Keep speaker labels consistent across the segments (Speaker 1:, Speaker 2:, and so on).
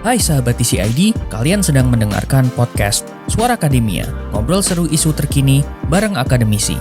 Speaker 1: Hai sahabat TCID, kalian sedang mendengarkan podcast Suara Akademia, ngobrol seru isu terkini bareng akademisi.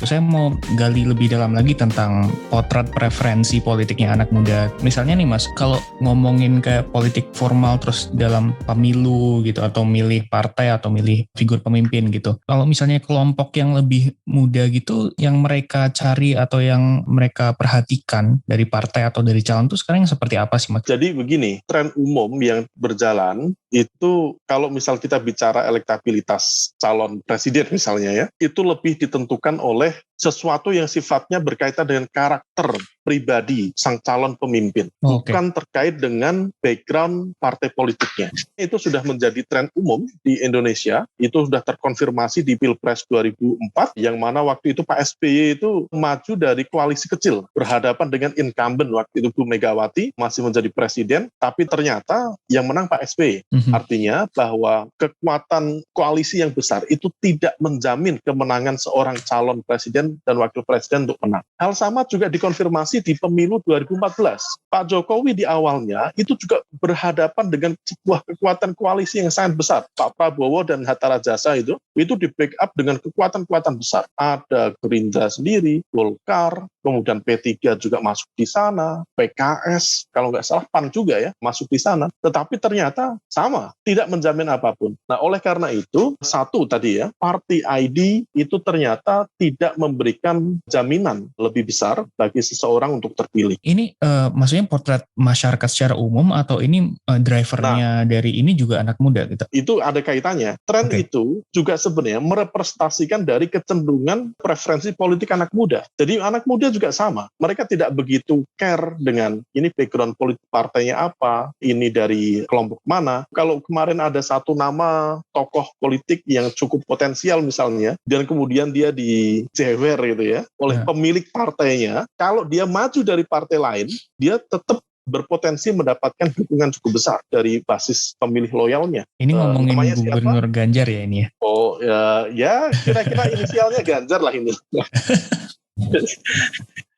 Speaker 1: Saya mau gali lebih dalam lagi tentang potret preferensi politiknya anak muda. Misalnya nih Mas, kalau ngomongin kayak politik formal terus dalam pemilu gitu, atau milih partai atau milih figur pemimpin gitu. Kalau misalnya kelompok yang lebih muda gitu, yang mereka cari atau yang mereka perhatikan dari partai atau dari calon tuh sekarang yang seperti apa sih Mas?
Speaker 2: Jadi begini, tren umum yang berjalan itu kalau misal kita bicara elektabilitas calon presiden misalnya ya, itu lebih ditentukan oleh sesuatu yang sifatnya berkaitan dengan karakter pribadi sang calon pemimpin, bukan terkait dengan background partai politiknya. Itu sudah menjadi tren umum di Indonesia, itu sudah terkonfirmasi di Pilpres 2004, yang mana waktu itu Pak SBY itu maju dari koalisi kecil, berhadapan dengan incumbent waktu itu Bu Megawati, masih menjadi presiden, tapi ternyata yang menang Pak SBY. Artinya bahwa kekuatan koalisi yang besar itu tidak menjamin kemenangan seorang calon presiden dan wakil presiden untuk menang. Hal sama juga dikonfirmasi di pemilu 2014. Pak Jokowi di awalnya itu juga berhadapan dengan sebuah kekuatan koalisi yang sangat besar. Pak Prabowo dan Hatta Rajasa itu di backup dengan kekuatan-kekuatan besar. Ada Gerindra sendiri, Golkar, kemudian P3 juga masuk di sana, PKS, kalau nggak salah PAN juga ya, masuk di sana. Tetapi ternyata sama, tidak menjamin apapun. Nah, oleh karena itu, satu tadi ya, Party ID itu ternyata tidak memberikan jaminan lebih besar bagi seseorang untuk terpilih.
Speaker 1: Ini maksudnya potret masyarakat secara umum atau ini drivernya dari ini juga anak muda gitu?
Speaker 2: Itu ada kaitannya. Tren itu juga sebenarnya merepresentasikan dari kecenderungan preferensi politik anak muda. Jadi anak muda juga sama. Mereka tidak begitu care dengan ini background politik partainya apa, ini dari kelompok mana. Kalau kemarin ada satu nama tokoh politik yang cukup potensial misalnya, dan kemudian dia dijewer gitu ya, oleh pemilik partainya, kalau dia maju dari partai lain, dia tetap berpotensi mendapatkan dukungan cukup besar dari basis pemilih loyalnya.
Speaker 1: Ini ngomongin Gubernur siapa? Ganjar ya ini ya?
Speaker 2: Oh ya kira-kira inisialnya Ganjar lah ini.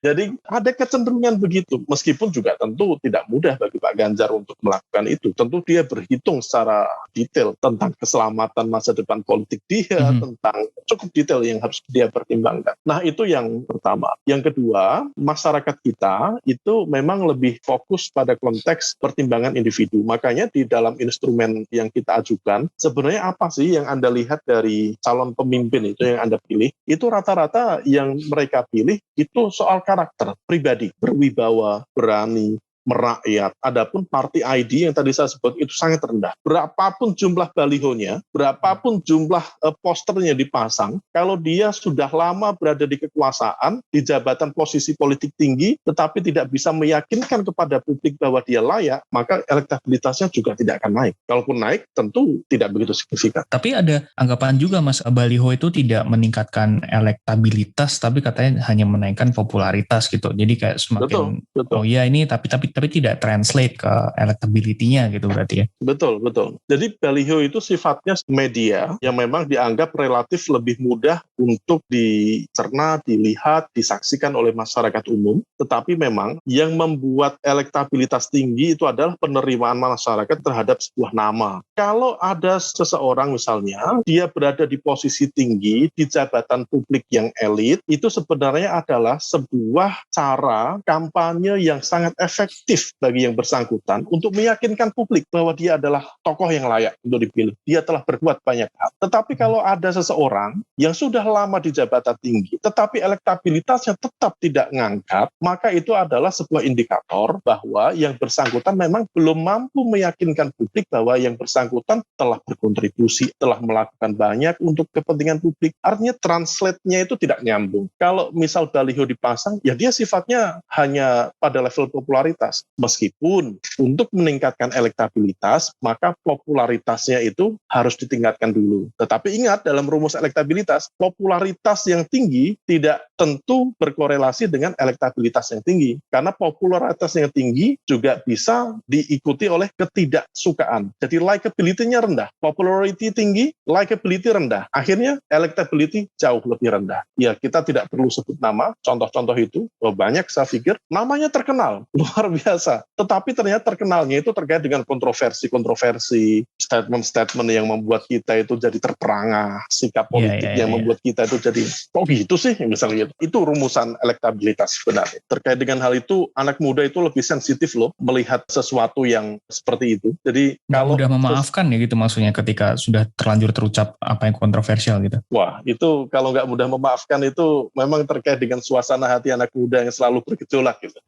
Speaker 2: Jadi ada kecenderungan begitu, meskipun juga tentu tidak mudah bagi Pak Ganjar untuk melakukan itu. Tentu dia berhitung secara detail tentang keselamatan masa depan politik dia, tentang cukup detail yang harus dia pertimbangkan. Nah itu yang pertama. Yang kedua, masyarakat kita itu memang lebih fokus pada konteks pertimbangan individu. Makanya di dalam instrumen yang kita ajukan, sebenarnya apa sih yang Anda lihat dari calon pemimpin itu yang Anda pilih, itu rata-rata yang mereka pilih itu soal karakter pribadi, berwibawa, berani, merakyat. Adapun party ID yang tadi saya sebut itu sangat rendah. Berapapun jumlah balihonya, berapapun jumlah posternya dipasang, kalau dia sudah lama berada di kekuasaan, di jabatan posisi politik tinggi, tetapi tidak bisa meyakinkan kepada publik bahwa dia layak, maka elektabilitasnya juga tidak akan naik. Kalaupun naik, tentu tidak begitu signifikan.
Speaker 1: Tapi ada anggapan juga Mas, baliho itu tidak meningkatkan elektabilitas, tapi katanya hanya menaikkan popularitas gitu. Jadi kayak semakin,
Speaker 2: betul.
Speaker 1: Oh ya ini tapi tidak translate ke elektabilitinya gitu berarti ya.
Speaker 2: Betul. Jadi baliho itu sifatnya media yang memang dianggap relatif lebih mudah untuk dicerna, dilihat, disaksikan oleh masyarakat umum. Tetapi memang yang membuat elektabilitas tinggi itu adalah penerimaan masyarakat terhadap sebuah nama. Kalau ada seseorang misalnya, dia berada di posisi tinggi, di jabatan publik yang elit, itu sebenarnya adalah sebuah cara kampanye yang sangat efektif bagi yang bersangkutan untuk meyakinkan publik bahwa dia adalah tokoh yang layak untuk dipilih. Dia telah berbuat banyak hal. Tetapi kalau ada seseorang yang sudah lama di jabatan tinggi, tetapi elektabilitasnya tetap tidak ngangkat, maka itu adalah sebuah indikator bahwa yang bersangkutan memang belum mampu meyakinkan publik bahwa yang bersangkutan telah berkontribusi, telah melakukan banyak untuk kepentingan publik. Artinya translate-nya itu tidak nyambung. Kalau misal baliho dipasang, ya dia sifatnya hanya pada level popularitas. Meskipun untuk meningkatkan elektabilitas, maka popularitasnya itu harus ditingkatkan dulu. Tetapi ingat, dalam rumus elektabilitas, popularitas yang tinggi tidak tentu berkorelasi dengan elektabilitas yang tinggi. Karena popularitas yang tinggi juga bisa diikuti oleh ketidaksukaan. Jadi likability-nya rendah, popularity tinggi, likability rendah. Akhirnya electability jauh lebih rendah. Ya, kita tidak perlu sebut nama, contoh-contoh itu banyak saya pikir namanya terkenal, luar biasa. Tetapi ternyata terkenalnya itu terkait dengan kontroversi, statement-statement yang membuat kita itu jadi terperangah, sikap politik yang membuat kita itu jadi, kok gitu sih, misalnya gitu. Itu rumusan elektabilitas sebenarnya. Terkait dengan hal itu, anak muda itu lebih sensitif loh melihat sesuatu yang seperti itu. Jadi kalau
Speaker 1: mudah memaafkan ya gitu maksudnya ketika sudah terlanjur terucap apa yang kontroversial gitu.
Speaker 2: Wah, itu kalau nggak mudah memaafkan itu memang terkait dengan suasana hati anak muda yang selalu bergejolak gitu.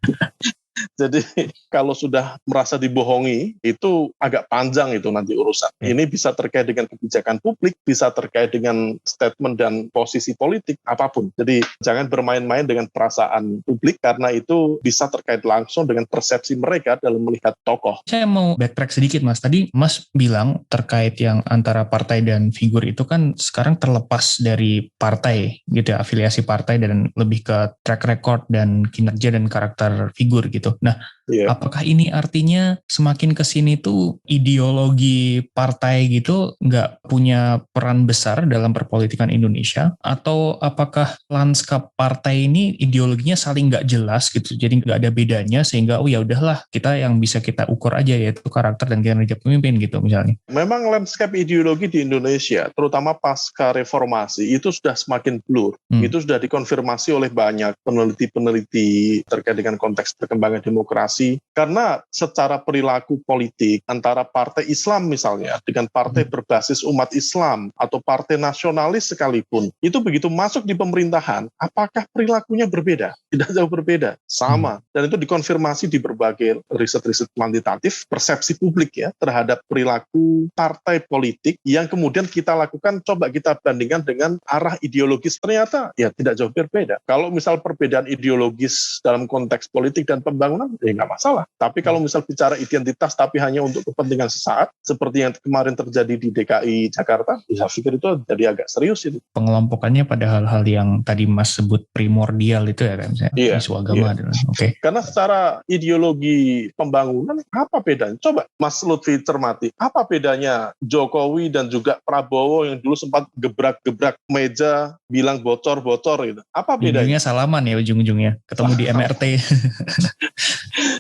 Speaker 2: Jadi kalau sudah merasa dibohongi, itu agak panjang itu nanti urusan. Ini bisa terkait dengan kebijakan publik, bisa terkait dengan statement dan posisi politik, apapun. Jadi jangan bermain-main dengan perasaan publik, karena itu bisa terkait langsung dengan persepsi mereka dalam melihat tokoh.
Speaker 1: Saya mau backtrack sedikit Mas. Tadi Mas bilang terkait yang antara partai dan figur itu kan sekarang terlepas dari partai gitu ya, afiliasi partai dan lebih ke track record dan kinerja dan karakter figur gitu. Nah, apakah ini artinya semakin kesini tuh ideologi partai gitu nggak punya peran besar dalam perpolitikan Indonesia? Atau apakah lanskap partai ini ideologinya saling nggak jelas gitu, jadi nggak ada bedanya sehingga ya udahlah kita yang bisa kita ukur aja yaitu karakter dan kinerja pemimpin gitu misalnya?
Speaker 2: Memang lanskap ideologi di Indonesia, terutama pasca reformasi, itu sudah semakin blur. Itu sudah dikonfirmasi oleh banyak peneliti-peneliti terkait dengan konteks perkembangan demokrasi, karena secara perilaku politik antara partai Islam misalnya dengan partai berbasis umat Islam atau partai nasionalis sekalipun, itu begitu masuk di pemerintahan, apakah perilakunya berbeda? Tidak jauh berbeda, sama. Dan itu dikonfirmasi di berbagai riset-riset kuantitatif, persepsi publik ya terhadap perilaku partai politik yang kemudian kita lakukan, coba kita bandingkan dengan arah ideologis, ternyata ya tidak jauh berbeda. Kalau misal perbedaan ideologis dalam konteks politik dan pembangunan, ya nggak masalah. Tapi kalau misal bicara identitas tapi hanya untuk kepentingan sesaat, seperti yang kemarin terjadi di DKI Jakarta, ya saya pikir itu jadi agak serius itu.
Speaker 1: Pengelompokannya pada hal-hal yang tadi Mas sebut primordial itu ya kan, misalnya isu agama. Oke.
Speaker 2: Karena secara ideologi pembangunan, apa bedanya? Coba Mas Lutfi cermati, apa bedanya Jokowi dan juga Prabowo yang dulu sempat gebrak-gebrak meja, bilang bocor-bocor gitu. Apa bedanya?
Speaker 1: Ujungnya salaman ya ujung-ujungnya, ketemu di MRT.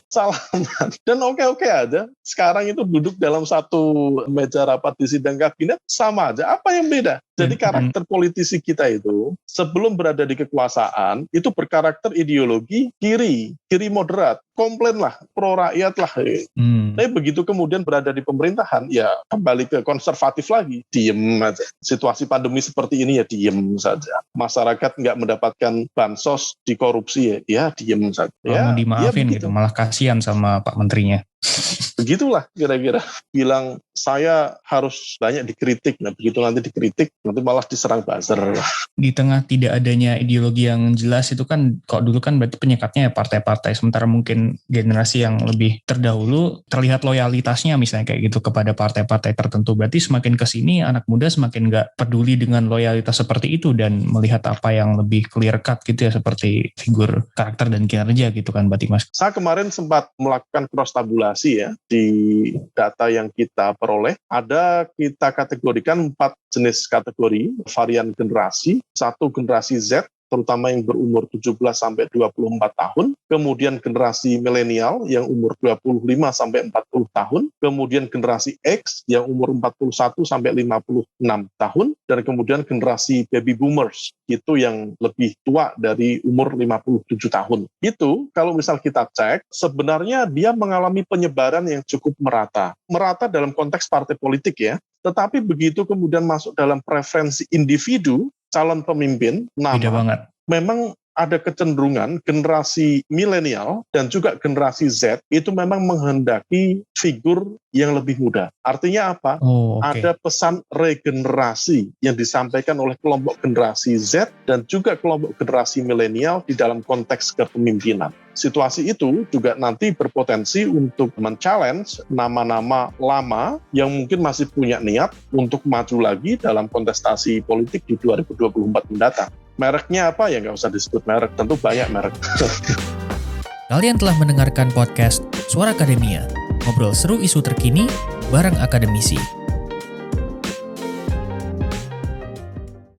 Speaker 2: Salaman. Dan oke-oke aja. Sekarang itu duduk dalam satu meja rapat di sidang kabinet, sama aja. Apa yang beda? Jadi karakter politisi kita itu sebelum berada di kekuasaan itu berkarakter ideologi kiri moderat, komplain lah, pro rakyat lah. Tapi begitu kemudian berada di pemerintahan, ya kembali ke konservatif lagi, diem aja. Situasi pandemi seperti ini ya diem saja. Masyarakat nggak mendapatkan bansos, dikorupsi ya diem saja.
Speaker 1: Mau dimaafin gitu, malah kasihan sama Pak Menterinya.
Speaker 2: Begitulah kira-kira, bilang saya harus banyak dikritik, nah begitu nanti dikritik nanti malah diserang buzzer.
Speaker 1: Di tengah tidak adanya ideologi yang jelas itu kan, kok dulu kan berarti penyekatnya ya partai-partai, sementara mungkin generasi yang lebih terdahulu terlihat loyalitasnya misalnya kayak gitu kepada partai-partai tertentu, berarti semakin kesini anak muda semakin nggak peduli dengan loyalitas seperti itu dan melihat apa yang lebih clear cut gitu ya, seperti figur karakter dan kinerja gitu kan berarti Mas.
Speaker 2: Saya kemarin sempat melakukan cross tabulasi ya di data yang kita peroleh, ada kita kategorikan 4 jenis kategori varian generasi. Satu generasi Z, terutama yang berumur 17 sampai 24 tahun, kemudian generasi milenial yang umur 25 sampai 40 tahun, kemudian generasi X yang umur 41 sampai 56 tahun, dan kemudian generasi baby boomers itu yang lebih tua dari umur 57 tahun. Itu kalau misal kita cek, sebenarnya dia mengalami penyebaran yang cukup merata. Merata dalam konteks partai politik ya, tetapi begitu kemudian masuk dalam preferensi individu, calon pemimpin, nama, memang ada kecenderungan generasi milenial dan juga generasi Z itu memang menghendaki figur yang lebih muda. Artinya apa? Ada pesan regenerasi yang disampaikan oleh kelompok generasi Z dan juga kelompok generasi milenial di dalam konteks kepemimpinan. Situasi itu juga nanti berpotensi untuk men-challenge nama-nama lama yang mungkin masih punya niat untuk maju lagi dalam kontestasi politik di 2024 mendatang. Mereknya apa ya nggak usah disebut merek, tentu banyak merek.
Speaker 3: Kalian telah mendengarkan podcast Suara Akademia, ngobrol seru isu terkini bareng akademisi.